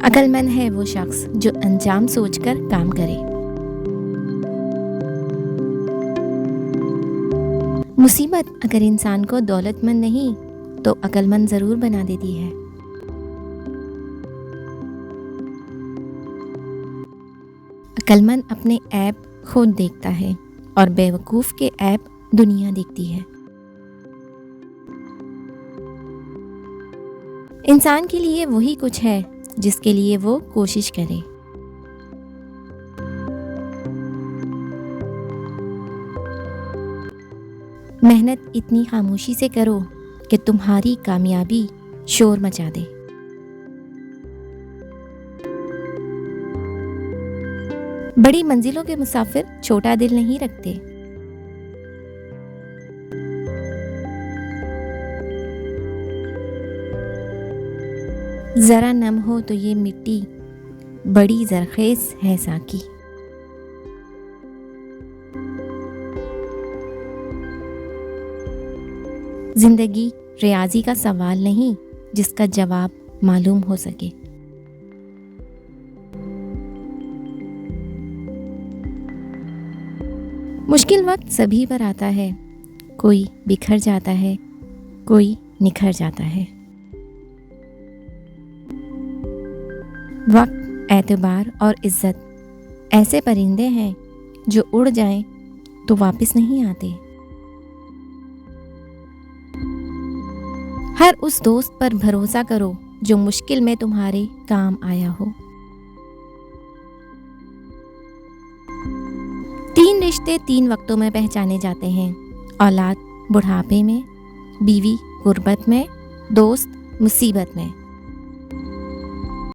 अक्लमंद है वो शख्स जो अंजाम सोचकर काम करे। मुसीबत अगर इंसान को दौलतमंद नहीं तो अक्लमंद ज़रूर बना देती है। अक्लमंद अपने ऐब खुद देखता है और बेवकूफ़ के ऐब दुनिया देखती है। इंसान के लिए वही कुछ है जिसके लिए वो कोशिश करे। मेहनत इतनी खामोशी से करो कि तुम्हारी कामयाबी शोर मचा दे। बड़ी मंजिलों के मुसाफिर छोटा दिल नहीं रखते। ज़रा नम हो तो ये मिट्टी बड़ी ज़रख़ेज़ है साकी। जिंदगी रियाजी का सवाल नहीं जिसका जवाब मालूम हो सके। मुश्किल वक्त सभी पर आता है, कोई बिखर जाता है, कोई निखर जाता है। वक्त, एतबार और इज्जत ऐसे परिंदे हैं जो उड़ जाएं तो वापस नहीं आते। हर उस दोस्त पर भरोसा करो जो मुश्किल में तुम्हारे काम आया हो। 3 रिश्ते 3 वक्तों में पहचाने जाते हैं। औलाद बुढ़ापे में, बीवी गुर्बत में, दोस्त मुसीबत में।